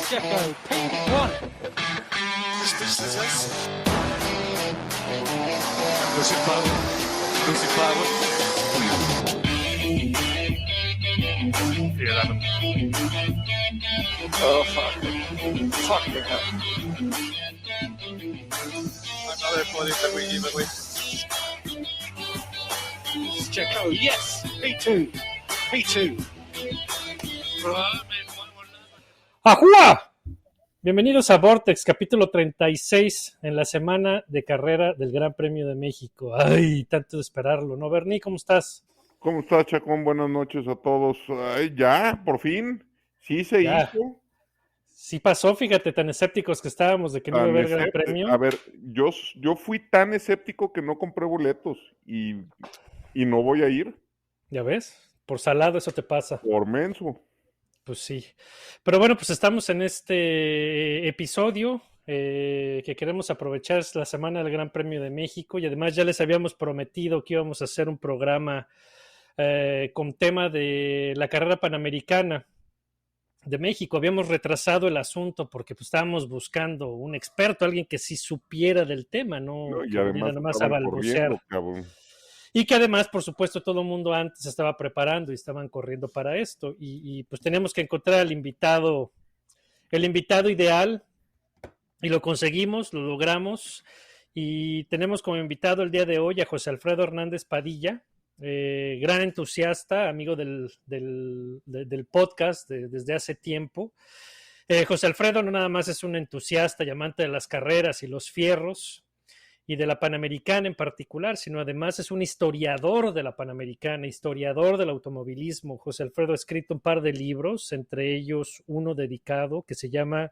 Checo, P1. This is Lucy Power. Oh, fuck. Fucking hell. Another body that we give away. Checo, yes, P2. ¡Ajúa! Bienvenidos a Vortex, capítulo 36, en la semana de carrera del Gran Premio de México. Ay, tanto de esperarlo, ¿no, Bernie? ¿Cómo estás? ¿Cómo estás, Chacón? Buenas noches a todos. Ay, ya, por fin, sí se Ya, hizo. sí pasó, fíjate, tan escépticos que estábamos de que no iba a haber Gran Premio. A ver, yo fui tan escéptico que no compré boletos y no voy a ir ¿Ya ves? Por salado eso te pasa. por menso. Pues sí. Pero bueno, pues estamos en este episodio que queremos aprovechar es la semana del Gran Premio de México y además ya les habíamos prometido que íbamos a hacer un programa con tema de la carrera panamericana de México. Habíamos retrasado el asunto porque pues, estábamos buscando un experto, alguien que sí supiera del tema, no ¿No? Y que viniera además nomás a estaban balbucear. corriendo, cabrón. Y que además, por supuesto, todo el mundo antes estaba preparando y estaban corriendo para esto. Y pues teníamos que encontrar al invitado, el invitado ideal, y lo conseguimos, lo logramos. Y tenemos como invitado el día de hoy a José Alfredo Hernández Padilla, gran entusiasta, amigo del podcast desde hace tiempo. José Alfredo no nada más es un entusiasta y amante de las carreras y los fierros, y de la Panamericana en particular, sino además es un historiador de la Panamericana, historiador del automovilismo. José Alfredo ha escrito un par de libros, entre ellos uno dedicado que se llama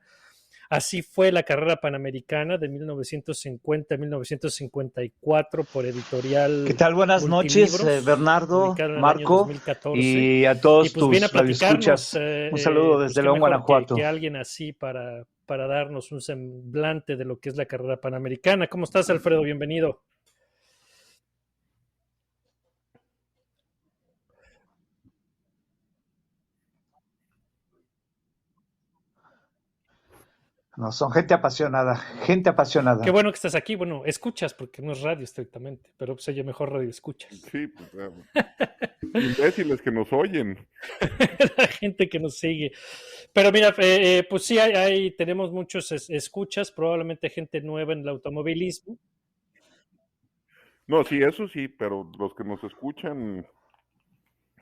Así fue la carrera panamericana de 1950 a 1954 por editorial. ¿Qué tal? Buenas noches, Bernardo, Marco, y a todos pues viene a tus radioescuchas. Un saludo desde León, Guanajuato. Que alguien así para darnos un semblante de lo que es la carrera panamericana. ¿Cómo estás, Alfredo? Bienvenido. No, son gente apasionada, gente apasionada. Qué bueno que estás aquí. Bueno, escuchas, porque no es radio estrictamente, pero pues ella mejor radio escuchas. Sí, pues, imbéciles que nos oyen. La gente que nos sigue. Pero mira, pues sí, tenemos muchos escuchas, probablemente gente nueva en el automovilismo. No, sí, eso sí, pero los que nos escuchan...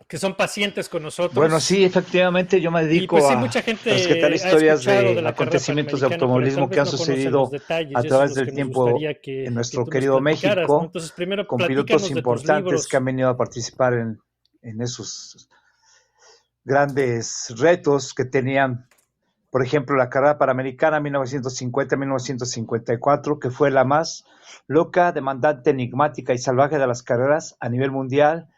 Que son pacientes con nosotros. Bueno, sí, efectivamente yo me dedico pues, sí, a mucha gente rescatar historias de acontecimientos acontecimientos de automovilismo que han sucedido a través del tiempo en nuestro querido México, ¿no? Entonces, primero, con pilotos importantes que han venido a participar en esos grandes retos que tenían. Por ejemplo, la carrera panamericana 1950-1954, que fue la más loca, demandante, enigmática y salvaje de las carreras a nivel mundial,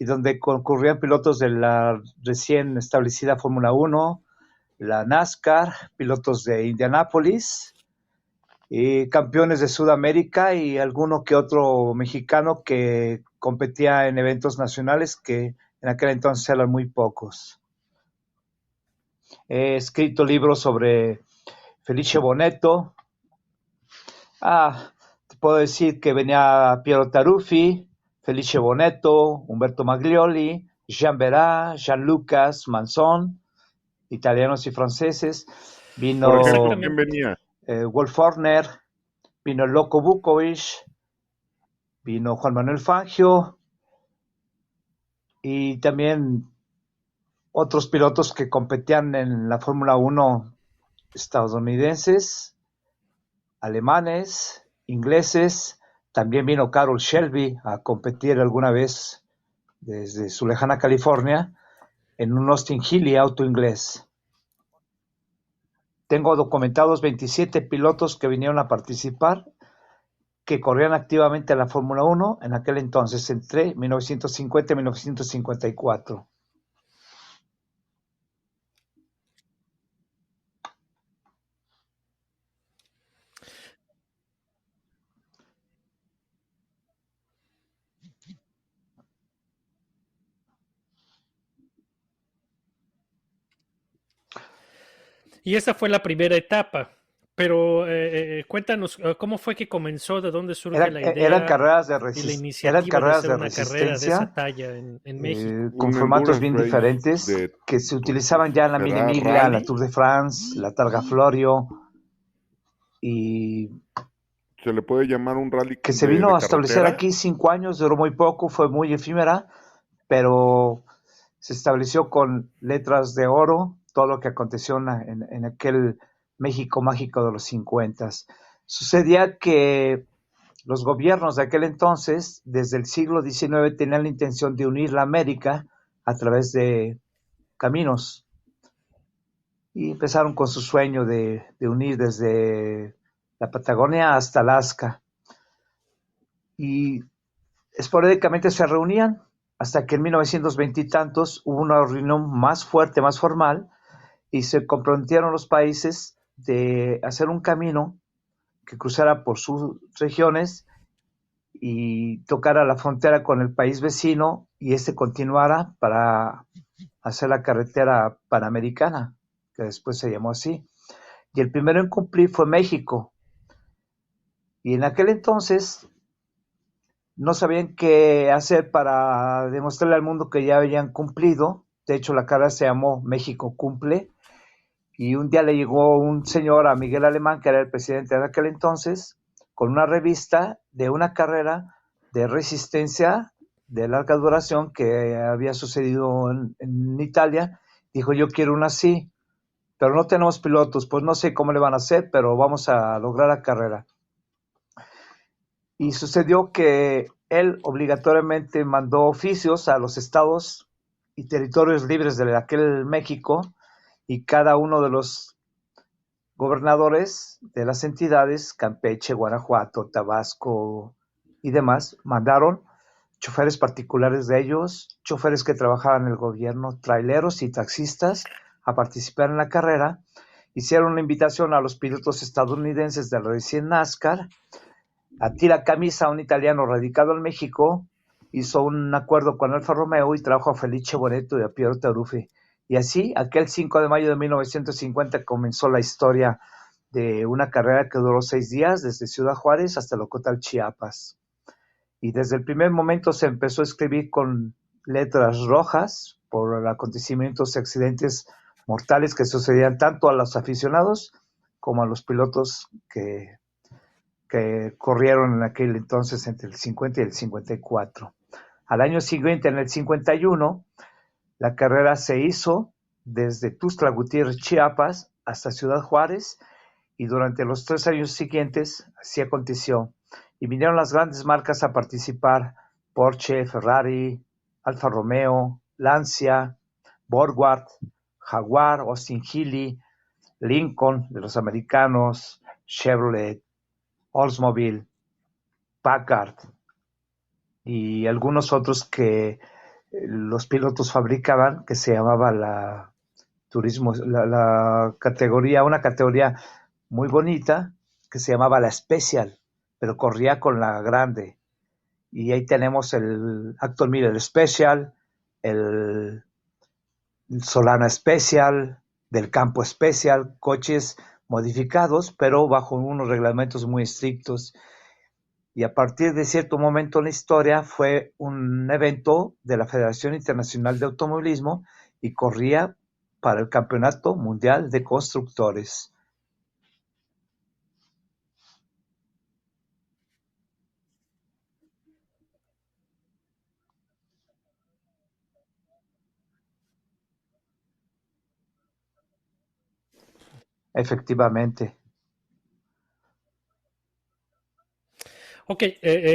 y donde concurrían pilotos de la recién establecida Fórmula 1, la NASCAR, pilotos de Indianápolis, y campeones de Sudamérica y alguno que otro mexicano que competía en eventos nacionales que en aquel entonces eran muy pocos. He escrito libros sobre Felice Bonetto. Te puedo decir que venía Piero Taruffi, Felice Bonetto, Umberto Maglioli, Jean Verat, Jean Lucas, Manzon, italianos y franceses. Vino Por ejemplo, ¿quién venía? Wolf Horner, vino el Loco Vukovic, vino Juan Manuel Fangio y también otros pilotos que competían en la Fórmula 1 estadounidenses, alemanes, ingleses. También vino Carroll Shelby a competir alguna vez desde su lejana California en un Austin Healey auto inglés. Tengo documentados 27 pilotos que vinieron a participar, que corrían activamente en la Fórmula 1 en aquel entonces, entre 1950 y 1954. Y esa fue la primera etapa. Pero cuéntanos, ¿cómo fue que comenzó? ¿De dónde surge la Eran idea carreras y la iniciativa de hacer una carrera de esa resistencia talla en México? con Un formatos endurance bien race diferentes de, que se pues, utilizaban ya en la Mini será Miglia, la rally. Tour de France, la Targa Florio, y Se le puede llamar un rally que se de vino a establecer carretera. aquí 5 años, duró muy poco, fue muy efímera, pero se estableció con letras de oro todo lo que aconteció en aquel México mágico de los 50. Sucedía que los gobiernos de aquel entonces, desde el siglo XIX, tenían la intención de unir la América a través de caminos y empezaron con su sueño de unir desde la Patagonia hasta Alaska. Y esporádicamente se reunían hasta que en 1920 y tantos hubo una reunión más fuerte, más formal, y se comprometieron los países de hacer un camino que cruzara por sus regiones y tocara la frontera con el país vecino y este continuara para hacer la carretera panamericana, que después se llamó así. Y el primero en cumplir fue México. Y en aquel entonces no sabían qué hacer para demostrarle al mundo que ya habían cumplido. De hecho, la carrera se llamó México Cumple. Y un día le llegó un señor a Miguel Alemán, que era el presidente de aquel entonces, con una revista de una carrera de resistencia de larga duración que había sucedido en Italia. Dijo, yo quiero una así, pero no tenemos pilotos, pues no sé cómo le van a hacer, pero vamos a lograr la carrera. Y sucedió que él obligatoriamente mandó oficios a los estados y territorios libres de aquel México, y cada uno de los gobernadores de las entidades, Campeche, Guanajuato, Tabasco y demás, mandaron choferes particulares de ellos, choferes que trabajaban en el gobierno, traileros y taxistas a participar en la carrera. Hicieron una invitación a los pilotos estadounidenses del recién NASCAR. Attila Camisa, un italiano radicado en México, hizo un acuerdo con Alfa Romeo y trajo a Felice Boneto y a Piero Taruffi. Y así, aquel 5 de mayo de 1950 comenzó la historia de una carrera que duró 6 días, desde Ciudad Juárez hasta Locotal, Chiapas. Y desde el primer momento se empezó a escribir con letras rojas por acontecimientos y accidentes mortales que sucedían tanto a los aficionados como a los pilotos que corrieron en aquel entonces entre el 50 y el 54. Al año siguiente, en el 51, la carrera se hizo desde Tuxtla Gutiérrez, Chiapas, hasta Ciudad Juárez, y durante los 3 años siguientes así aconteció. Y vinieron las grandes marcas a participar: Porsche, Ferrari, Alfa Romeo, Lancia, Borgward, Jaguar, Austin Healey, Lincoln de los americanos, Chevrolet, Oldsmobile, Packard y algunos otros que los pilotos fabricaban, que se llamaba la turismo, la categoría, una categoría muy bonita que se llamaba la Special, pero corría con la grande. Y ahí tenemos el Acton Miller Special, el Solana Special, del Campo Special, coches modificados, pero bajo unos reglamentos muy estrictos. Y a partir de cierto momento en la historia fue un evento de la Federación Internacional de Automovilismo y corría para el Campeonato Mundial de Constructores. Efectivamente. Ok,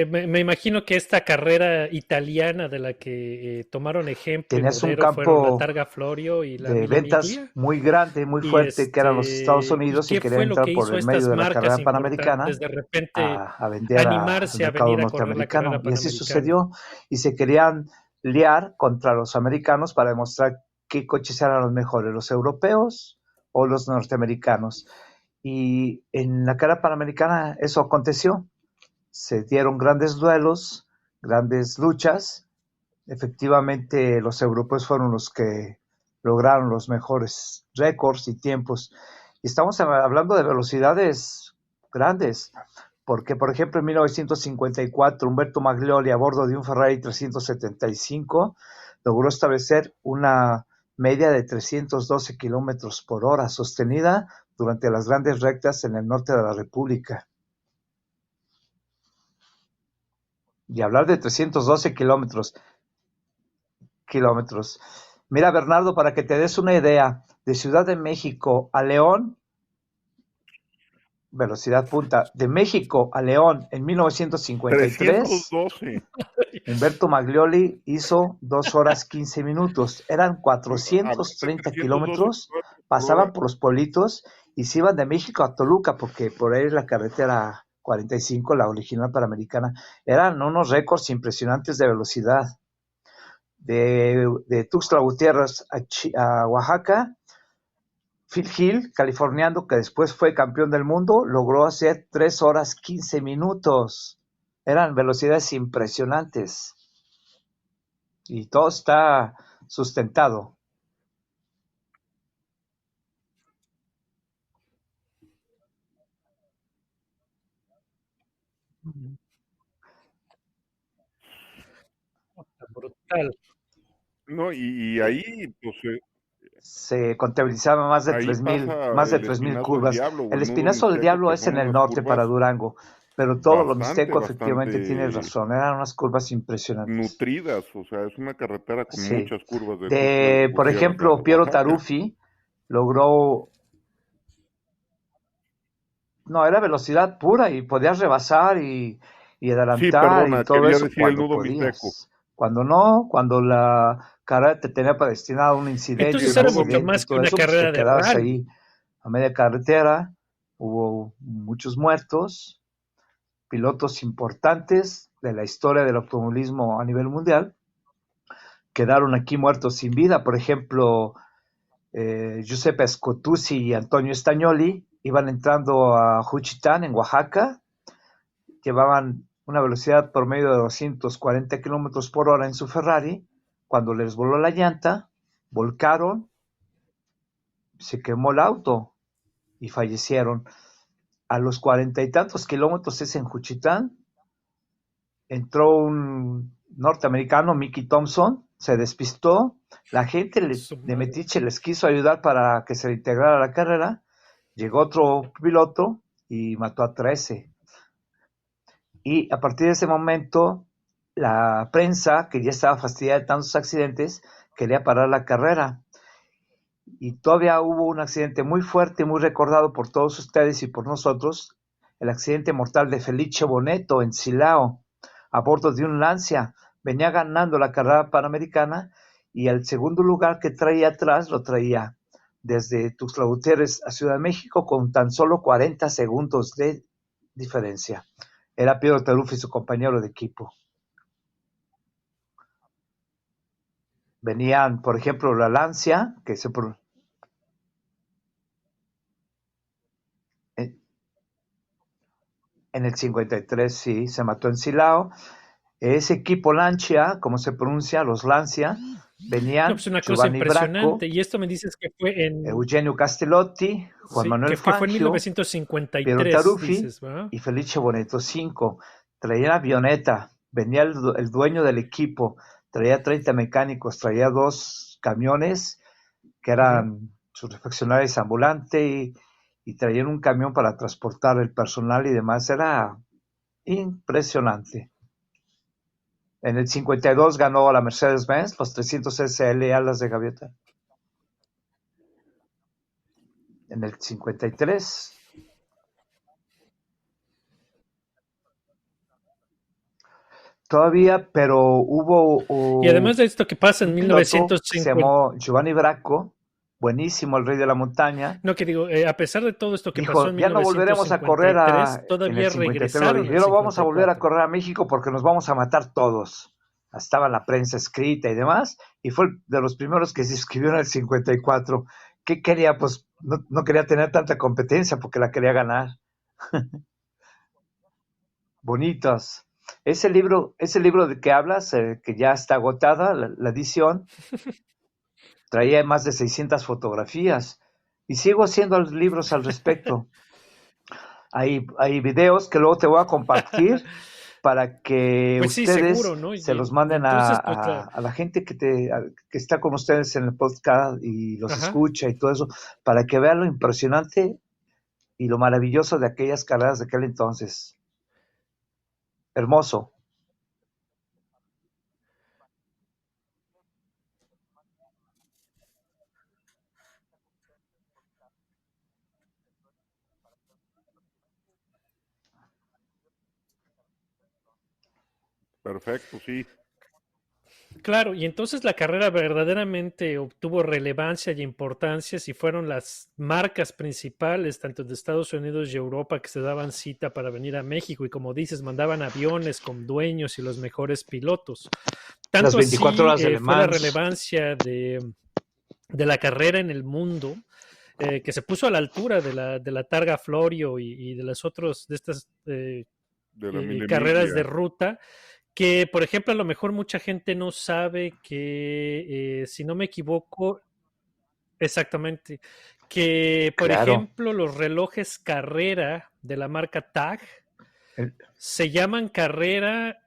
me imagino que esta carrera italiana de la que tomaron ejemplo y Tenías un modelo fueron la campo Targa Florio y la de Mille ventas Miglia. muy grande, muy Y fuerte, que eran los Estados ¿y Unidos, y qué querían fue lo entrar que por hizo el medio estas de la marcas carrera panamericana importantes de repente a vender al animarse a mercado venir a correr la norteamericano. carrera Y así panamericana? sucedió. Y se querían liar contra los americanos para demostrar qué coches eran los mejores, los europeos o los norteamericanos. Y en la carrera panamericana eso aconteció. Se dieron grandes duelos, grandes luchas. Efectivamente, los europeos fueron los que lograron los mejores récords y tiempos. Y estamos hablando de velocidades grandes, porque, por ejemplo, en 1954, Umberto Maglioli, a bordo de un Ferrari 375, logró establecer una media de 312 kilómetros por hora, sostenida durante las grandes rectas en el norte de la República. Y hablar de 312 kilómetros. Mira, Bernardo, para que te des una idea, de Ciudad de México a León, velocidad punta, de México a León en 1953, 312. Humberto Maglioli hizo 2 horas 15 minutos. Eran 430 kilómetros, pasaban por los pueblitos y se iban de México a Toluca, porque por ahí es la carretera 45, la original panamericana. Eran unos récords impresionantes de velocidad. De Tuxtla Gutiérrez a Oaxaca, Phil Hill, californiano, que después fue campeón del mundo, logró hacer 3 horas 15 minutos. Eran velocidades impresionantes. Y todo está sustentado. Brutal. No, y ahí, pues, Se contabilizaban más de ahí 3,000 pasa el espinazo del curvas. diablo o El el nudo espinazo del mixteco, diablo que es en son el unas norte para curvas Durango, pero todo lo bastante, mixteco efectivamente tienes bastante razón, eran unas curvas impresionantes. nutridas, o sea, es una carretera con Sí. muchas curvas de Tuxtla Por Gutiérrez a ejemplo, Piero Oaxaca. Taruffi logró, no, era velocidad pura y podías rebasar y Sí, adelantar perdona, y todo quería eso decir el cuando nudo mixteco. podías. Cuando no, cuando la carrera te tenía predestinada a un incidente, Entonces el era nudo mucho y más que todo una eso, pues carrera te de quedabas rally. ahí a media carretera. Hubo muchos muertos, pilotos importantes de la historia del automovilismo a nivel mundial quedaron aquí muertos sin vida. Por ejemplo, Giuseppe Scotuzzi y Antonio Stagnoli iban entrando a Juchitán, en Oaxaca, llevaban una velocidad promedio de 240 kilómetros por hora en su Ferrari. Cuando les voló la llanta, volcaron, se quemó el auto y fallecieron. A los 40 y tantos kilómetros es en Juchitán, entró un norteamericano, Mickey Thompson, se despistó, la gente de Metiche les quiso ayudar para que se integrara a la carrera, llegó otro piloto y mató a 13. Y a partir de ese momento, la prensa, que ya estaba fastidiada de tantos accidentes, quería parar la carrera. Y todavía hubo un accidente muy fuerte, muy recordado por todos ustedes y por nosotros, el accidente mortal de Felice Boneto en Silao, a bordo de un Lancia. Venía ganando la carrera panamericana y el segundo lugar que traía atrás lo traía desde Tuxtla Gutiérrez a Ciudad de México con tan solo 40 segundos de diferencia. Era Piero Taruffi, su compañero de equipo. Venían, por ejemplo, la Lancia, que se... En el 53, sí, se mató en Silao. Ese equipo Lancia, como se pronuncia, los Lancia, venían No, pues una cosa Giovanni Bracco, impresionante. Y esto me dices que fue en... Eugenio Castellotti, Juan Sí, Manuel que fue en Fangio, Piero 1953, Taruffi dices, ¿verdad? y Felice Boneto 5. Traían avioneta, venía el dueño del equipo, traía 30 mecánicos, traía 2 camiones que eran sus refaccionarios ambulantes y traían un camión para transportar el personal y demás. Era impresionante. En el 52 ganó la Mercedes-Benz los 300 SL alas de gaviota. En el 53 todavía, pero hubo Y además de esto que pasa en un piloto que se 1950, llamó Giovanni Bracco, buenísimo, el rey de la montaña. no, que digo, a pesar de todo esto que pasó Dijo, en ya no volveremos a correr 1953, en todavía el 53, lo regresaron dijo, al ya no vamos a volver a 54. correr a México porque nos vamos a matar todos. Estaba en la prensa escrita y demás, y fue de los primeros que se inscribió en el 54. ¿Qué quería? Pues no quería tener tanta competencia porque la quería ganar. Bonitos. Ese libro de que hablas, que ya está agotada, la edición, traía más de 600 fotografías y sigo haciendo libros al respecto. Hay videos que luego te voy a compartir para que Pues sí, ustedes seguro, ¿no? se los Y manden entonces, pues, a la gente que está con ustedes en el podcast y los ajá. escucha y todo eso, para que vean lo impresionante y lo maravilloso de aquellas carreras de aquel entonces. Hermoso. Perfecto, sí. Claro, y entonces la carrera verdaderamente obtuvo relevancia y importancia si fueron las marcas principales, tanto de Estados Unidos y Europa, que se daban cita para venir a México y como dices, mandaban aviones con dueños y los mejores pilotos. Las Tanto 24 así horas de Le fue la Mans. relevancia de la carrera en el mundo, que se puso a la altura de la Targa Florio y de las otras, de estas De la Mille carreras de Miglia. ruta, que por ejemplo a lo mejor mucha gente no sabe que, si no me equivoco, exactamente, que por Claro. ejemplo los relojes carrera de la marca TAG El- se llaman carrera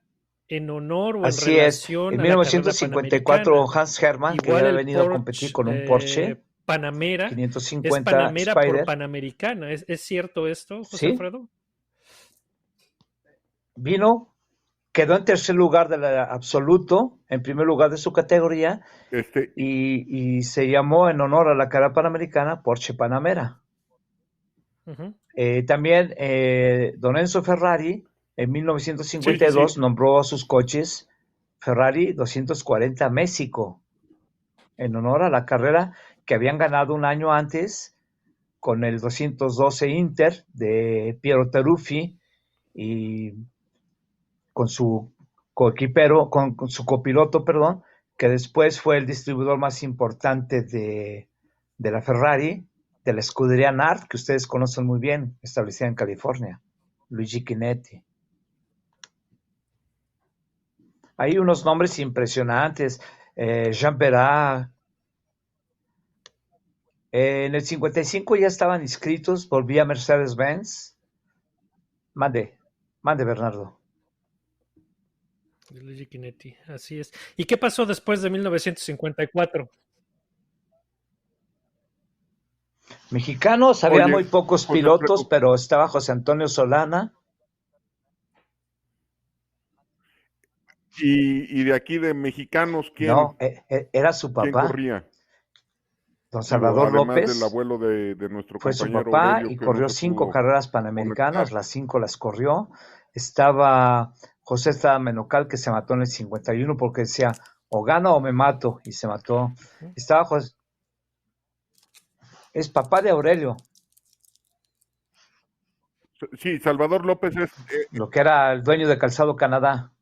en honor o en Así es. relación En a la carrera 1954, panamericana. Hans Hermann, que Igual había el venido a competir Porsche con un Porsche Panamera es 550 Panamera por Spider, Panamericana. Es cierto esto, José ¿sí? Alfredo? Vino, quedó en tercer lugar del absoluto, en primer lugar de su categoría, Este, y se llamó en honor a la carrera panamericana Porsche Panamera. Ujú. También Don Enzo Ferrari, en sí, 1952, sí. nombró a sus coches Ferrari 240 México, en honor a la carrera que habían ganado un año antes con el 212 Inter de Piero Taruffi y con su coequipero, con su copiloto, perdón, que después fue el distribuidor más importante de la Ferrari, de la escudería NART, que ustedes conocen muy bien, establecida en California, Luigi Chinetti. Hay unos nombres impresionantes, Jean Perrat. En el 55 ya estaban inscritos, volvía Mercedes-Benz. Mande, mande Bernardo. De Luigi Chinetti, así es. ¿Y qué pasó después de 1954? Mexicanos, había Oye, muy pocos José pilotos, Alfredo, pero estaba José Antonio Solana. y de aquí de mexicanos, No, era su quién papá, corría? don Digo, Salvador además del López, abuelo de nuestro fue su compañero papá Aurelio, y que no corrió se 5 pudo carreras conectar. panamericanas, las 5 las corrió. Estaba José Estrada Menocal, que se mató en el 51 porque decía, o gano o me mato, y se mató. Estaba José, es papá de Aurelio, Sí, Salvador López es, lo que era el dueño de Calzado Canadá.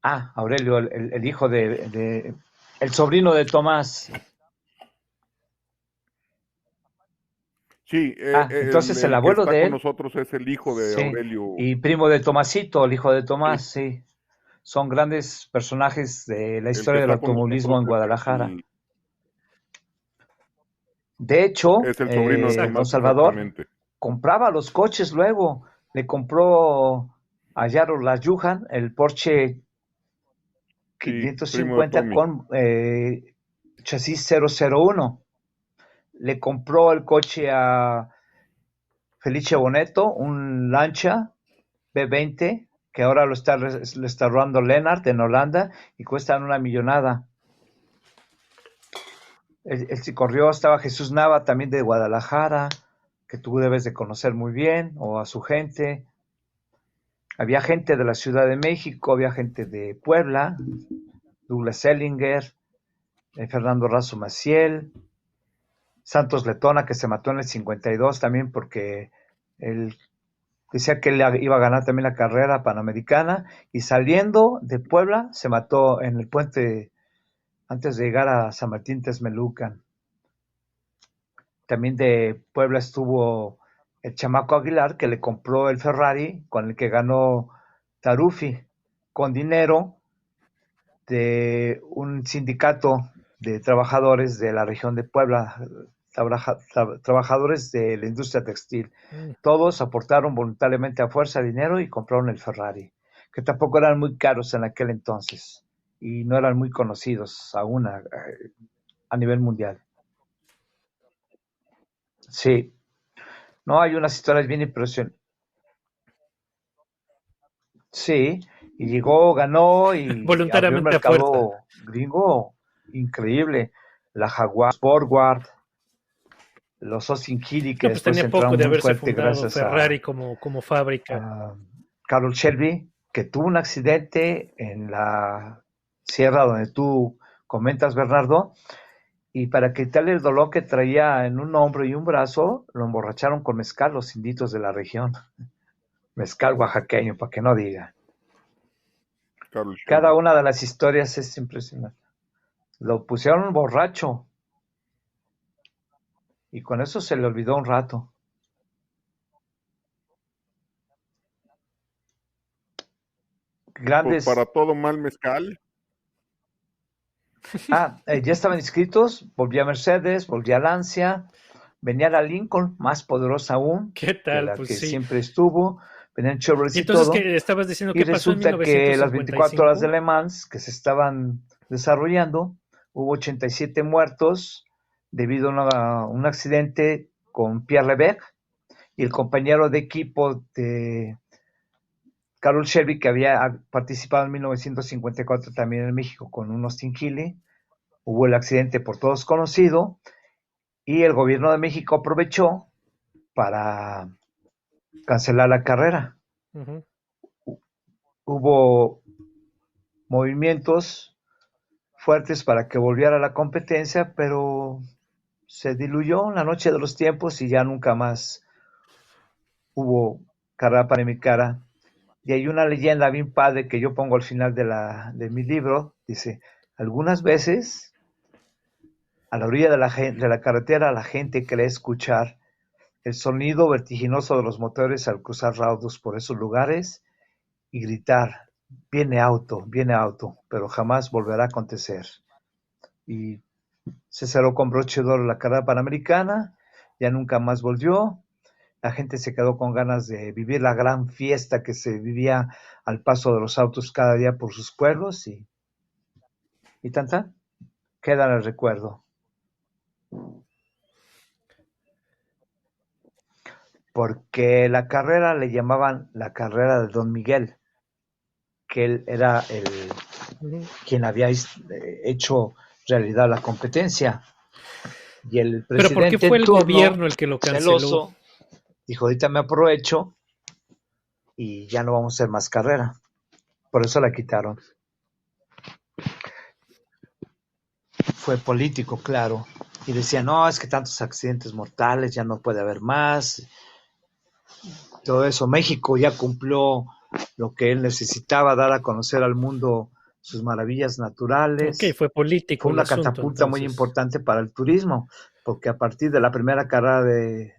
Ah, Aurelio, el hijo el sobrino de Tomás. sí, Ah, entonces el el que abuelo está de con él, nosotros es el hijo de sí, Aurelio. y primo de Tomasito, el hijo de Sí, Tomás, sí. Son grandes personajes de la el que historia del está con automovilismo nosotros en es Guadalajara. De hecho, es el sobrino de don Tomás, Salvador exactamente. compraba los coches luego. Le compró a Yaro Layujan el Porsche Sí, primo de 550 Tommy. con chasis 001. Le compró el coche a Felice Boneto, un Lancia B20, que ahora lo está robando Lennart en Holanda y cuestan una millonada. El corrió, estaba Jesús Nava también de Guadalajara, que tú debes de conocer muy bien, o a su gente. Había gente de la Ciudad de México, había gente de Puebla, Douglas Ellinger, Fernando Razo Maciel, Santos Letona, que se mató en el 52 también porque él decía que él iba a ganar también la carrera panamericana, y saliendo de Puebla se mató en el puente antes de llegar a San Martín Texmelucan. También de Puebla estuvo el chamaco Aguilar, que le compró el Ferrari con el que ganó Taruffi, con dinero de un sindicato de trabajadores de la región de Puebla, trabajadores de la industria textil. Todos aportaron voluntariamente a fuerza dinero y compraron el Ferrari, que tampoco eran muy caros en aquel entonces y no eran muy conocidos aún a nivel mundial. Sí, no, hay unas historias bien impresionantes. Sí, y llegó, ganó y abrió un Voluntariamente a fuerza. mercado gringo increíble. La Jaguar, Sportguard, los Austin Healey, que No, pues después tenía poco entraron de muy haberse fuerte fundado gracias Ferrari como fábrica. a Carroll Shelby, que tuvo un accidente en la sierra donde tú comentas, Bernardo, y para quitarle el dolor que traía en un hombro y un brazo, lo emborracharon con mezcal los inditos de la región. Mezcal oaxaqueño, para que no diga. Carlos Shelby. Cada una de las historias es impresionante. Lo pusieron borracho y con eso se le olvidó un rato. Pues Grandes. para todo mal mezcal. Ya estaban inscritos, volvía Mercedes, volvía Lancia, venía la Lincoln, más poderosa aún, ¿Qué tal? que la Pues que sí. siempre estuvo, venían Chevrolet y Entonces, todo. ¿qué estabas diciendo? Y ¿Qué pasó en resulta que las 24 horas de 1955? Le Mans que se estaban desarrollando, hubo 87 muertos debido a un accidente con Pierre Levesque y el compañero de equipo de Carroll Shelby, que había participado en 1954 también en México con un Austin Healey. Hubo el accidente por todos conocido y el gobierno de México aprovechó para cancelar la carrera. Uh-huh. Hubo movimientos fuertes para que volviera la competencia, pero se diluyó en la noche de los tiempos y ya nunca más hubo carrera panamericana. Y hay una leyenda bien padre que yo pongo al final de mi libro, dice, algunas veces a la orilla de la carretera la gente cree escuchar el sonido vertiginoso de los motores al cruzar raudos por esos lugares y gritar, viene auto, pero jamás volverá a acontecer. Y se cerró con broche de oro la carrera panamericana, ya nunca más volvió. La gente se quedó con ganas de vivir la gran fiesta que se vivía al paso de los autos cada día por sus pueblos y tanta, queda en el recuerdo. Porque la carrera le llamaban la carrera de Don Miguel, que él era quien había hecho realidad la competencia. Y el presidente, ¿pero por qué fue el gobierno el que lo canceló? Celoso, dijo, ahorita me aprovecho y ya no vamos a hacer más carrera. Por eso la quitaron. Fue político, claro. Y decía, no, es que tantos accidentes mortales, ya no puede haber más. Todo eso. México ya cumplió lo que él necesitaba, dar a conocer al mundo sus maravillas naturales. Ok, fue político. Fue una el asunto, catapulta muy entonces. importante para el turismo, porque a partir de la primera carrera de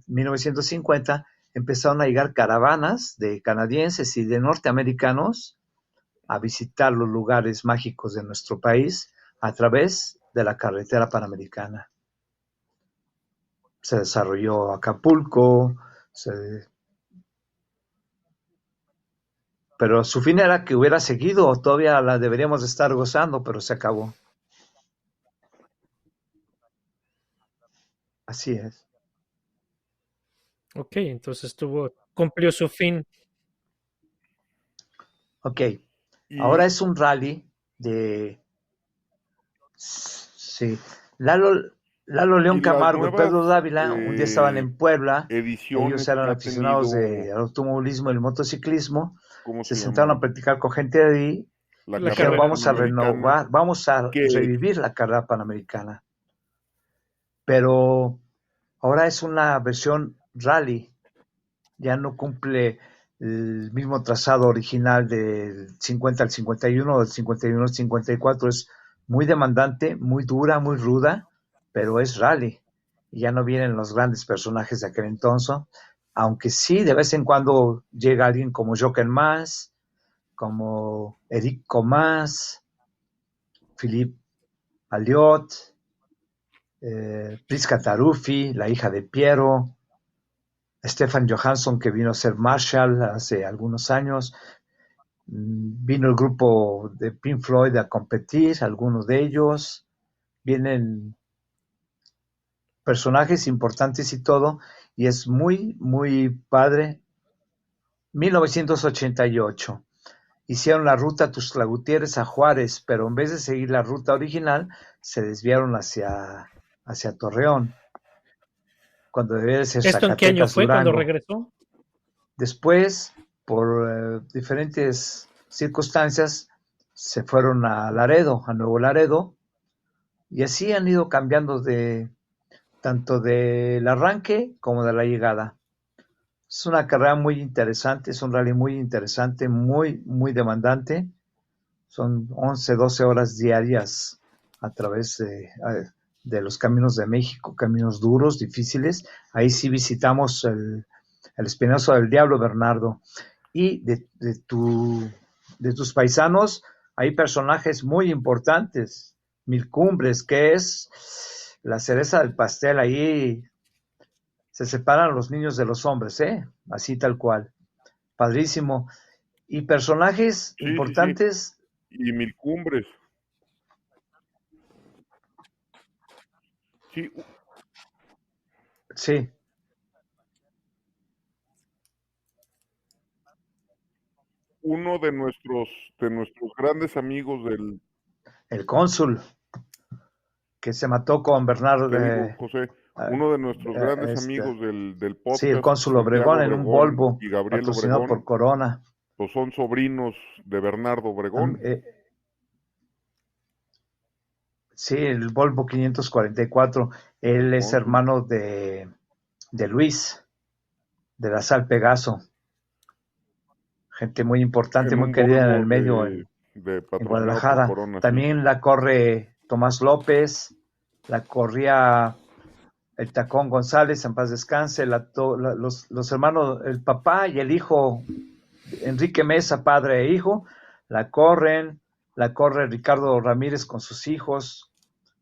1950 empezaron a llegar caravanas de canadienses y de norteamericanos a visitar los lugares mágicos de nuestro país a través de la carretera panamericana. Se desarrolló Acapulco, pero su fin era que hubiera seguido, todavía la deberíamos de estar gozando, pero se acabó. Así es. Ok, entonces cumplió su fin. Ok, ahora es un rally de... Sí, Lalo León Camargo y Pedro Dávila un día estaban en Puebla, ellos eran aficionados al automovilismo y el motociclismo, se sentaron a platicar con gente de ahí, dijeron vamos a renovar, vamos a revivir la carrera panamericana, pero ahora es una versión rally, ya no cumple el mismo trazado original del 50 al 51, del 51 al 54, es muy demandante, muy dura, muy ruda, pero es rally. Y ya no vienen los grandes personajes de aquel entonces, aunque sí, de vez en cuando llega alguien como Jochen Mass, como Eric Comas, Philippe Alliot, Prisca Taruffi, la hija de Piero, Stefan Johansson, que vino a ser Marshall hace algunos años. Vino el grupo de Pink Floyd a competir, algunos de ellos. Vienen personajes importantes y todo, y es muy, muy padre. 1988. Hicieron la ruta Tuxtla Gutiérrez a Juárez, pero en vez de seguir la ruta original, se desviaron hacia Torreón, cuando debía de ser ¿Esto en qué año Zacatecas, fue cuando Durango. regresó? Después, por diferentes circunstancias, se fueron a Laredo, a Nuevo Laredo, y así han ido cambiando tanto del arranque como de la llegada. Es una carrera muy interesante, es un rally muy interesante, muy, muy demandante. Son 11, 12 horas diarias a través de los caminos de México, caminos duros, difíciles. Ahí sí visitamos el Espinazo del Diablo, Bernardo. Y de tus paisanos hay personajes muy importantes. Mil Cumbres, que es la cereza del pastel. Ahí se separan los niños de los hombres, así tal cual. Padrísimo. Y personajes Sí, importantes. sí. Y Mil Cumbres. Sí, Sí. uno de nuestros grandes amigos El cónsul, que se mató con Bernardo te digo, José, uno de nuestros grandes este, amigos del sí, el podcast, cónsul Santiago Obregón, en un Volvo, y Gabriel patrocinado por Obregón, Corona. pues son sobrinos de Bernardo Obregón. Sí, el Volvo 544. Él es Cónsul. hermano de Luis, de la Sal Pegaso. Gente muy importante, En muy un querida en Volvo el medio de en patrocinado por Guadalajara. Corona, sí. También la corre Tomás López, la corría el Tacón González, en paz descanse, los hermanos, el papá y el hijo, Enrique Mesa, padre e hijo, la corre Ricardo Ramírez con sus hijos.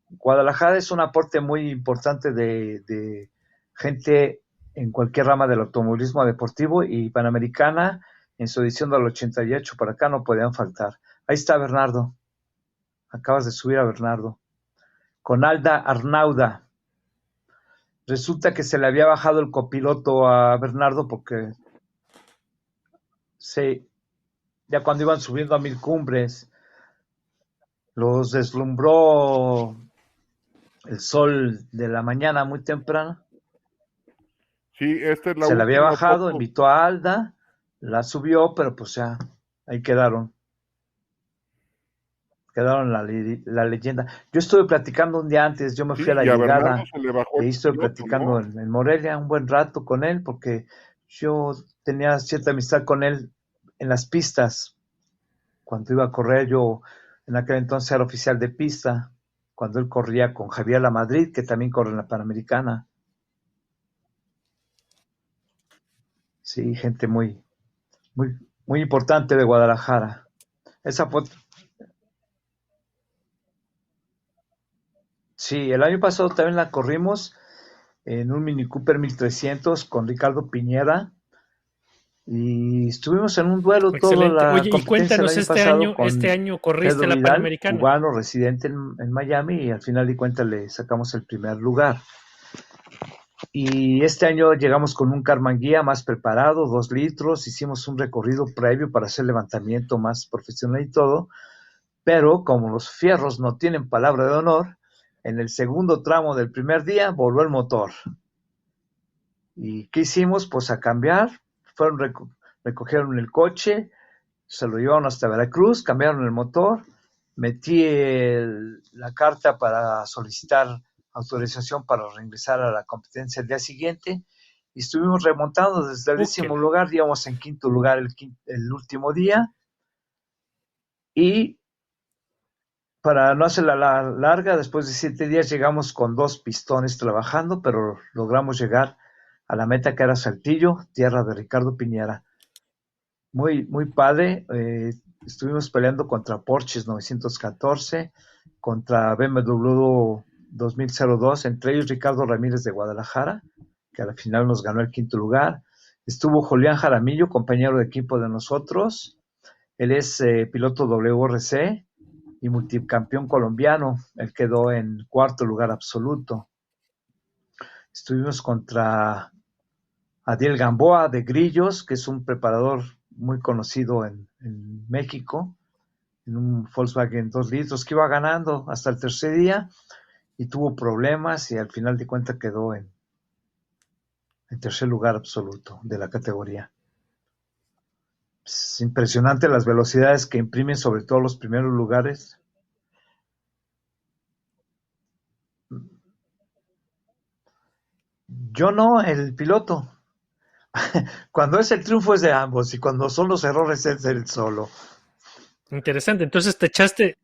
Guadalajara es un aporte muy importante de gente en cualquier rama del automovilismo deportivo, y Panamericana en su edición del 88 para acá no podían faltar. Ahí está Bernardo. Acabas de subir a Bernardo. Con Alda Arnauda. Resulta que se le había bajado el copiloto a Bernardo porque ya cuando iban subiendo a Mil Cumbres, los deslumbró el sol de la mañana muy temprano. Sí, esta es la Se le había última bajado, foto. invitó a Alda, la subió, pero pues ya, ahí quedaron. Quedaron la leyenda. Yo estuve platicando un día antes, yo me fui a la y a llegada, Bernardo se le bajó y ahí el estuve piloto, platicando ¿no? en Morelia un buen rato con él, porque yo tenía cierta amistad con él en las pistas. Cuando iba a correr, yo en aquel entonces era oficial de pista, cuando él corría con Javier Lamadrid, que también corre en la Panamericana. Sí, gente muy, muy, muy importante de Guadalajara. Esa foto. Sí, el año pasado también la corrimos en un Mini Cooper 1300 con Ricardo Piñera, y estuvimos en un duelo toda Excelente. la Oye, y competencia el cuéntanos, año pasado este con año corriste Pedro la Vidal, Panamericana. cubano residente en Miami, y al final de cuentas le sacamos el primer lugar. Y este año llegamos con un Karmann Ghia más preparado, 2 litros, hicimos un recorrido previo para hacer levantamiento más profesional y todo, pero como los fierros no tienen palabra de honor, en el segundo tramo del primer día voló el motor. ¿Y qué hicimos? Pues a cambiar, recogieron el coche, se lo llevaron hasta Veracruz, cambiaron el motor, metí la carta para solicitar autorización para reingresar a la competencia el día siguiente, y estuvimos remontando desde el 10º lugar, íbamos en 5º lugar el último día, y para no hacer la larga, después de 7 días llegamos con 2 pistones trabajando, pero logramos llegar a la meta, que era Saltillo, tierra de Ricardo Piñera. Muy, muy padre. Estuvimos peleando contra Porsche 914, contra BMW 2002, entre ellos Ricardo Ramírez de Guadalajara, que al final nos ganó el quinto lugar. Estuvo Julián Jaramillo, compañero de equipo de nosotros. Él es piloto WRC y multicampeón colombiano. Él quedó en cuarto lugar absoluto. Estuvimos contra Adiel Gamboa de Grillos, que es un preparador muy conocido en México, en un Volkswagen 2 litros, que iba ganando hasta el tercer día y tuvo problemas y al final de cuentas quedó en tercer lugar absoluto de la categoría. Es impresionante las velocidades que imprimen, sobre todo los primeros lugares. Yo no, el piloto. Cuando es el triunfo es de ambos y cuando son los errores es del solo. Interesante. Entonces te echaste.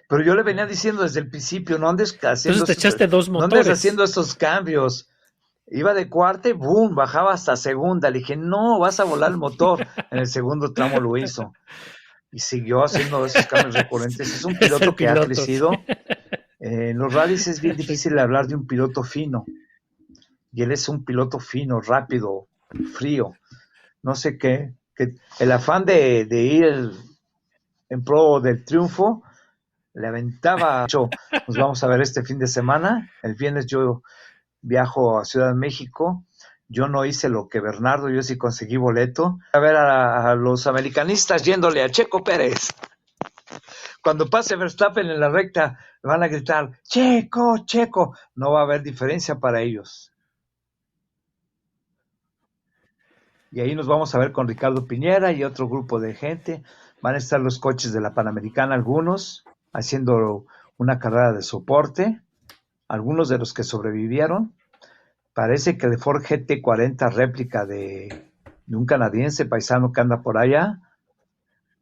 Pero yo le venía diciendo desde el principio, no andes haciendo, Entonces te echaste dos no motores. andes haciendo estos cambios. Iba de cuarta y boom, bajaba hasta segunda. Le dije, no, vas a volar el motor. En el segundo tramo lo hizo. Y siguió haciendo esos cambios recurrentes. Es un piloto que ha crecido. En los rallies es bien difícil hablar de un piloto fino. Y él es un piloto fino, rápido, frío. No sé qué. El afán de ir en pro del triunfo le aventaba. Nos vamos a ver este fin de semana. El viernes yo viajo a Ciudad de México. Yo no hice lo que Bernardo, yo sí conseguí boleto. A ver a los americanistas yéndole a Checo Pérez. Cuando pase Verstappen en la recta, van a gritar, Checo, Checo. No va a haber diferencia para ellos. Y ahí nos vamos a ver con Ricardo Piñera y otro grupo de gente. Van a estar los coches de la Panamericana, algunos, haciendo una carrera de soporte. Algunos de los que sobrevivieron. Parece que el Ford GT40 réplica de un canadiense paisano que anda por allá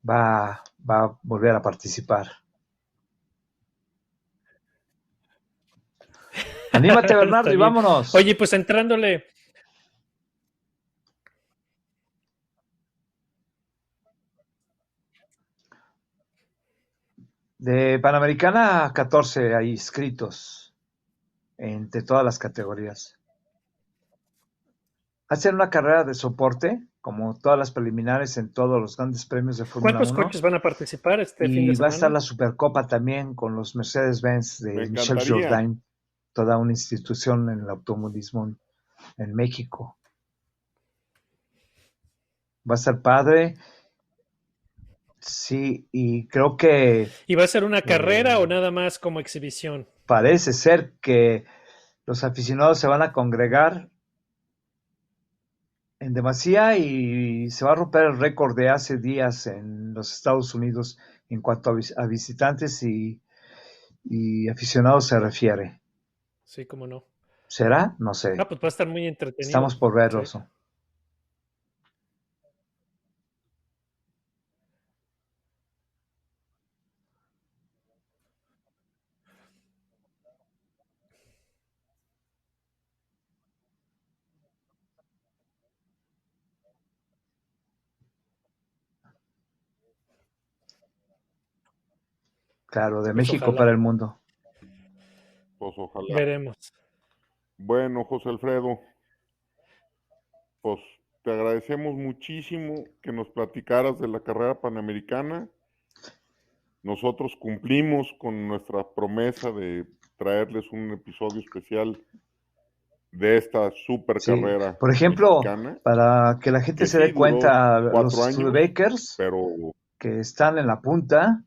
va a volver a participar. Anímate, Bernardo, y vámonos. Oye, pues entrándole. De Panamericana, 14 hay inscritos entre todas las categorías. Hacen una carrera de soporte, como todas las preliminares en todos los grandes premios de Fórmula 1. ¿Cuántos coches van a participar este fin de semana? Y va a estar la Supercopa también con los Mercedes-Benz de Michel Jourdain, toda una institución en el automovilismo en México. Va a estar padre. Sí, y creo que... ¿Y va a ser una carrera o nada más como exhibición? Parece ser que los aficionados se van a congregar en demasía y se va a romper el récord de hace días en los Estados Unidos en cuanto a visitantes y aficionados se refiere. Sí, cómo no. ¿Será? No sé. Pues va a estar muy entretenido. Estamos por verlo. Sí. Claro, de pues México ojalá. Para el mundo. Pues ojalá. Veremos. Bueno, José Alfredo, pues te agradecemos muchísimo que nos platicaras de la carrera panamericana. Nosotros cumplimos con nuestra promesa de traerles un episodio especial de esta super carrera. Por ejemplo, para que la gente que se dé cuenta, los Studebakers que están en la punta,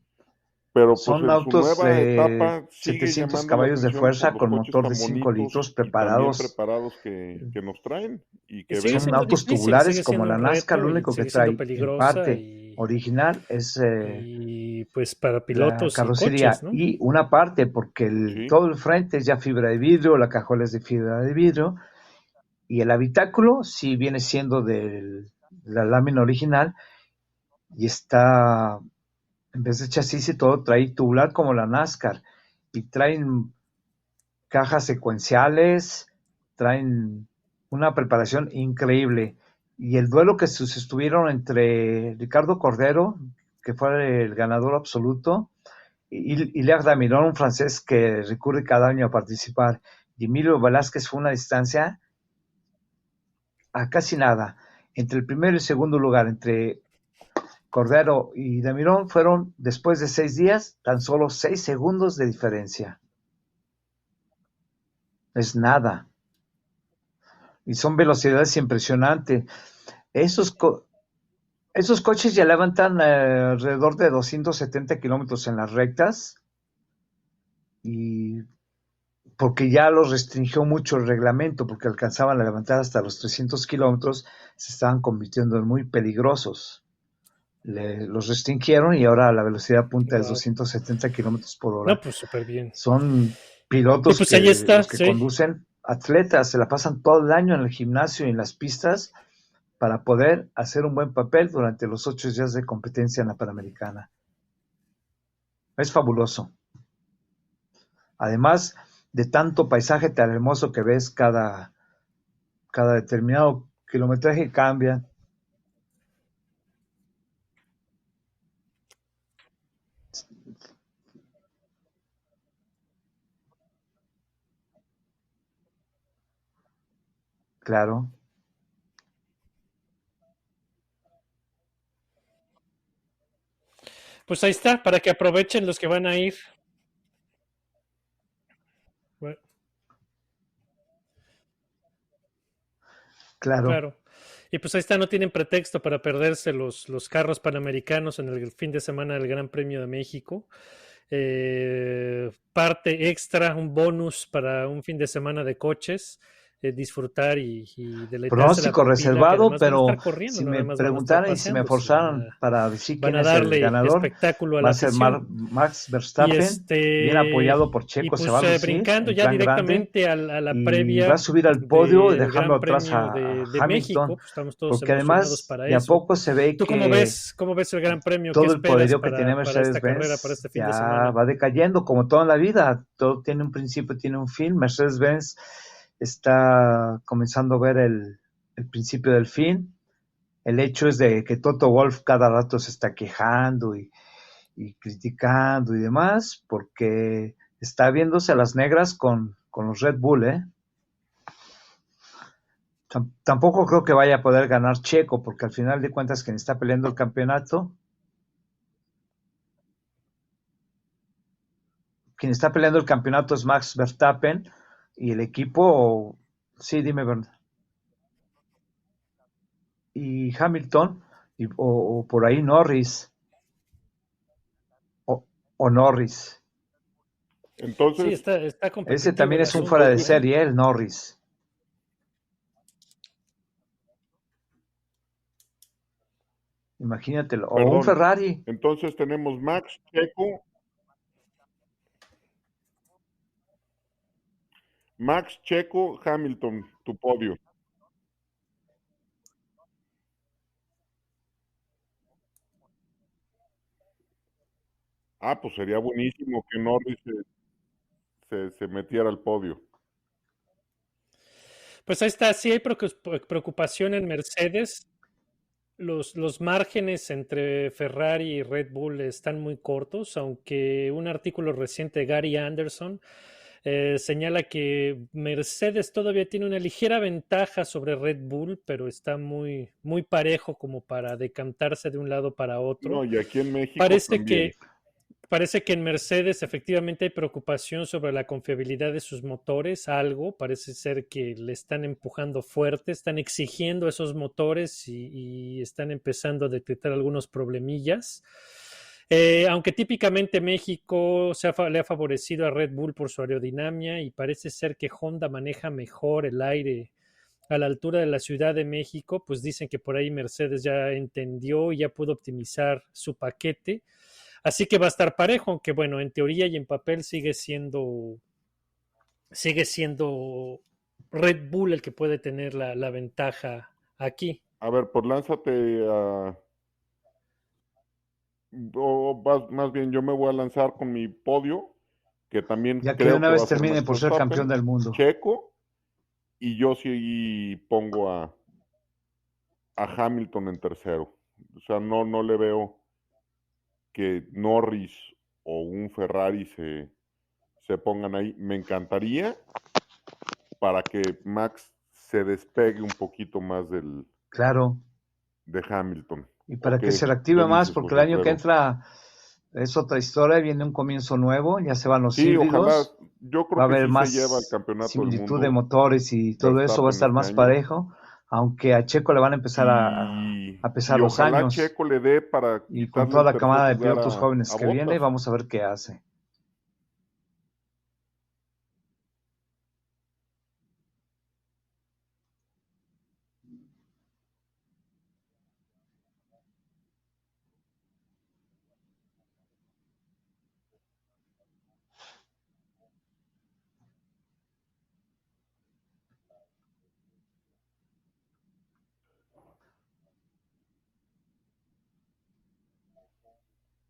pero son autos de 700 caballos de fuerza con motor de 5 litros preparados que nos traen y que son autos tubulares como la NASCAR. Lo único que trae en parte original es y pues para pilotos la carrocería y, coches, ¿no? Y una parte porque todo el frente es ya fibra de vidrio, la cajuela es de fibra de vidrio y el habitáculo sí viene siendo de la lámina original y está, en vez de chasis y todo, trae tubular como la NASCAR y traen cajas secuenciales, traen una preparación increíble. Y el duelo que sostuvieron entre Ricardo Cordero, que fue el ganador absoluto, y Hilaire Damiron, un francés que recurre cada año a participar, y Emilio Velázquez fue una distancia a casi nada. Entre el primero y el segundo lugar, entre Cordero y Damiron, fueron, después de 6 días, tan solo 6 segundos de diferencia. Es nada. Y son velocidades impresionantes. Esos coches ya levantan alrededor de 270 kilómetros en las rectas, y porque ya los restringió mucho el reglamento, porque alcanzaban a levantar hasta los 300 kilómetros, se estaban convirtiendo en muy peligrosos. Los restringieron y ahora la velocidad punta es 270 kilómetros por hora. No, pues súper bien. Son pilotos pues ahí está, los que conducen, atletas, se la pasan todo el año en el gimnasio y en las pistas para poder hacer un buen papel durante los 8 días de competencia en la Panamericana. Es fabuloso. Además de tanto paisaje tan hermoso que ves, cada determinado kilometraje cambia. Claro. Pues ahí está, para que aprovechen los que van a ir. Bueno. Claro. Y pues ahí está, no tienen pretexto para perderse los carros panamericanos en el fin de semana del Gran Premio de México. Parte extra, un bonus para un fin de semana de coches, disfrutar y deleitarse. Pronóstico reservado, pero corriendo, si me preguntaran y si me forzaran para decir quién es el ganador, va a ser Max Verstappen, bien apoyado por Checo, pues, se va a lucir, brincando ya directamente a la previa, va a subir al podio dejando atrás a de Hamilton, México, pues estamos todos porque además para de a poco se ve ¿Tú que cómo ves el Gran Premio? todo el poderío que tiene Mercedes-Benz para este fin de semana va decayendo, como todo en la vida, todo tiene un principio, tiene un fin. Mercedes-Benz está comenzando a ver el principio del fin. El hecho es de que Toto Wolff cada rato se está quejando y criticando y demás, porque está viéndose a las negras con los Red Bull, Tampoco creo que vaya a poder ganar Checo, porque al final de cuentas quien está peleando el campeonato, es Max Verstappen, y el equipo, sí, dime, Bernardo. Y Hamilton, o por ahí Norris, o Norris. Entonces, sí, está competitivo. Ese también es un fuera de serie, el Norris. Imagínatelo, o un Ferrari. Entonces tenemos Max, Checo, Hamilton, tu podio. Pues sería buenísimo que Norris se metiera al podio. Pues ahí está, sí hay preocupación en Mercedes. Los márgenes entre Ferrari y Red Bull están muy cortos, aunque un artículo reciente de Gary Anderson señala que Mercedes todavía tiene una ligera ventaja sobre Red Bull, pero está muy, muy parejo como para decantarse de un lado para otro. No, y aquí en México Parece que en Mercedes efectivamente hay preocupación sobre la confiabilidad de sus motores, parece ser que le están empujando fuerte, están exigiendo esos motores y están empezando a detectar algunos problemillas. Aunque típicamente México le ha favorecido a Red Bull por su aerodinámica y parece ser que Honda maneja mejor el aire a la altura de la Ciudad de México, pues dicen que por ahí Mercedes ya entendió y ya pudo optimizar su paquete. Así que va a estar parejo, aunque bueno, en teoría y en papel sigue siendo Red Bull el que puede tener la ventaja aquí. A ver, pues lánzate más bien yo me voy a lanzar con mi podio, que también ya creo que una vez termine por ser campeón del mundo. Checo, y yo sí pongo a Hamilton en tercero. O sea, no le veo que Norris o un Ferrari se pongan ahí. Me encantaría para que Max se despegue un poquito más Claro. de Hamilton. Y para ¿O que se qué reactive más, dices, porque el José año que Alfredo? entra es otra historia, viene un comienzo nuevo, ya se van los Sí, ojalá. híbridos, Yo va a creo que haber sí se lleva el más campeonato del similitud de mundo motores y todo eso va a Verstappen estar este más año. parejo, aunque a Checo le van a empezar a pesar Y los ojalá años. Checo le dé para Y con quitarle toda el la tercer camada de lugar pilotos jóvenes a que viene, Bottas. vamos a ver qué hace.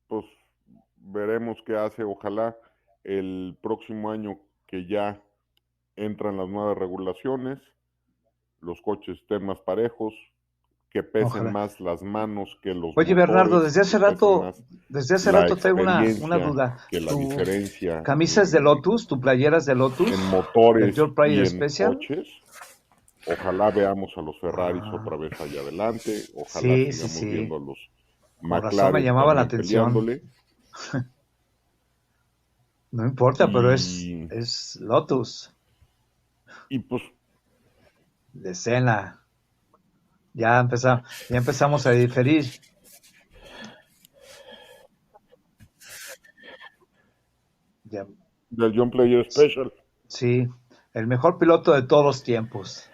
Pues veremos qué hace. Ojalá el próximo año que ya entran las nuevas regulaciones, los coches estén más parejos, que pesen Ojalá. más las manos que los Oye, Bernardo, motores, que pesen más desde hace la rato traigo una experiencia duda. que la ¿Tu diferencia camisa es de Lotus? ¿Tu playera es de Lotus? en ¿Del motores Pure Player y en Special? coches. Ojalá veamos a los Ferraris Ah, otra vez allá adelante. Ojalá sí, sí, sigamos sí. viendo a los Con razón me McLaren llamaba la también atención. peleándole. No importa, pero Y, es Lotus, y pues de Senna. Ya empezamos a diferir. Ya, del John Player Special. sí, el mejor piloto de todos los tiempos,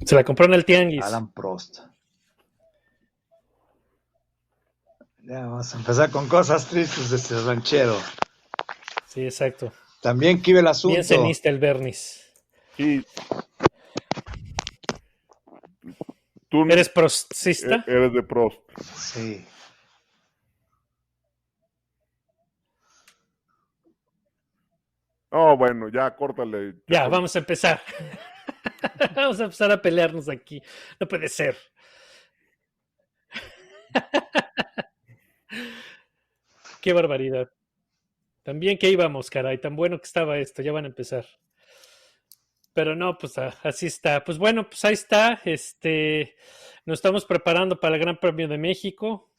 Se la compró en el Tianguis. Alan Prost. Ya vamos a empezar con cosas tristes de este ranchero. Sí, exacto. También que iba el Bien asunto. cenista el Bernis. Sí, tú ¿Eres prostista? eres de Prost. Sí. Oh, bueno, ya córtale. Ya, Checo. vamos a empezar. Vamos a empezar a pelearnos aquí. No puede ser. Qué barbaridad. También que íbamos, caray. Tan bueno que estaba esto. Ya van a empezar. Pero no, pues así está. Pues bueno, pues ahí está. Nos estamos preparando para el Gran Premio de México.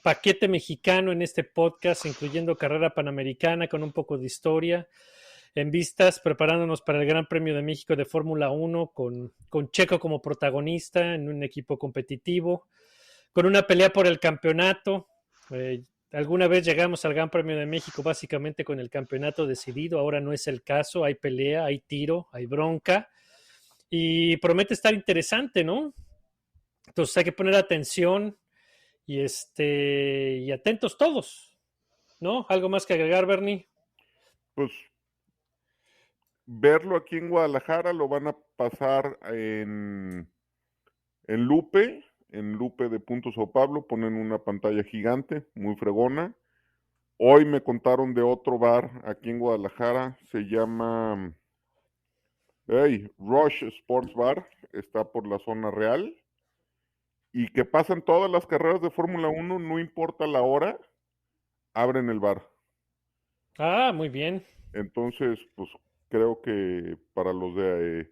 Paquete mexicano en este podcast, incluyendo carrera panamericana con un poco de historia. En vistas, preparándonos para el Gran Premio de México de Fórmula 1 con Checo como protagonista en un equipo competitivo, con una pelea por el campeonato. Alguna vez llegamos al Gran Premio de México básicamente con el campeonato decidido, ahora no es el caso, hay pelea, hay tiro, hay bronca y promete estar interesante, ¿no? Entonces hay que poner atención y atentos todos, ¿no? ¿Algo más que agregar, Bernie? Pues verlo aquí en Guadalajara lo van a pasar en Lupe de Punto Sao Pablo, ponen una pantalla gigante, muy fregona. Hoy me contaron de otro bar aquí en Guadalajara, se llama Rush Sports Bar, está por la zona real, y que pasan todas las carreras de Fórmula 1, no importa la hora, abren el bar. Ah, muy bien. Entonces, pues creo que para los de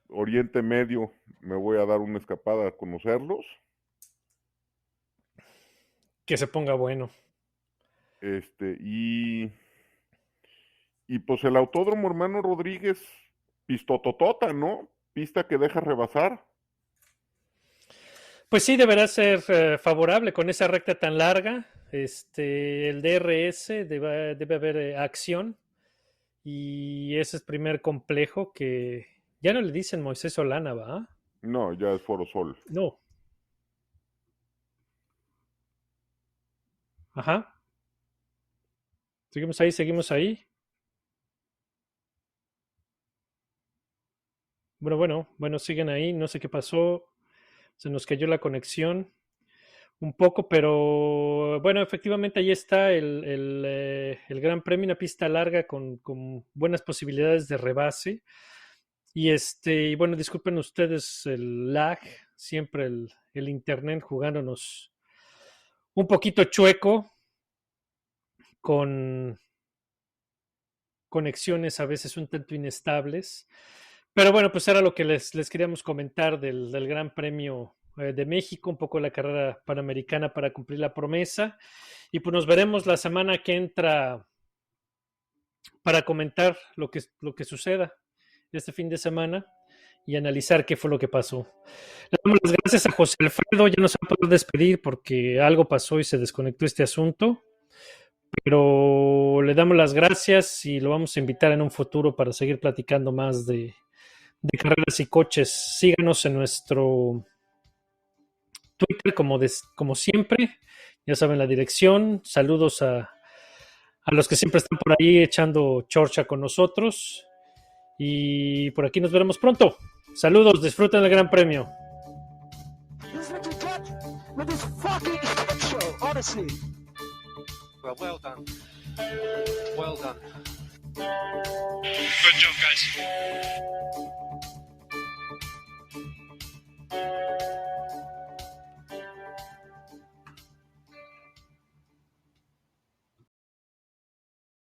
Oriente Medio me voy a dar una escapada a conocerlos. Que se ponga bueno. Y pues el Autódromo Hermano Rodríguez, pistototota, ¿no? Pista que deja rebasar. Pues sí, deberá ser favorable con esa recta tan larga. El DRS debe haber acción. Y ese es el primer complejo que ya no le dicen Moisés Solana, ¿va? No, ya es Foro Sol. No. Ajá. Seguimos ahí, seguimos ahí. Bueno, siguen ahí. No sé qué pasó. Se nos cayó la conexión un poco, pero bueno, efectivamente ahí está el Gran Premio, una pista larga con buenas posibilidades de rebase. Y bueno, disculpen ustedes el lag, siempre el internet jugándonos un poquito chueco, con conexiones a veces un tanto inestables. Pero bueno, pues era lo que les queríamos comentar del Gran Premio de México, un poco la carrera panamericana para cumplir la promesa. Y pues nos veremos la semana que entra para comentar lo que suceda este fin de semana y analizar qué fue lo que pasó. Le damos las gracias a José Alfredo, ya no se va a poder despedir porque algo pasó y se desconectó este asunto, pero le damos las gracias y lo vamos a invitar en un futuro para seguir platicando más de carreras y coches. Síganos en nuestro Twitter como siempre, ya saben la dirección. Saludos a los que siempre están por ahí echando chorcha con nosotros. Y por aquí nos veremos pronto. Saludos, disfruten del Gran Premio. Well done. Well done. Good job, guys.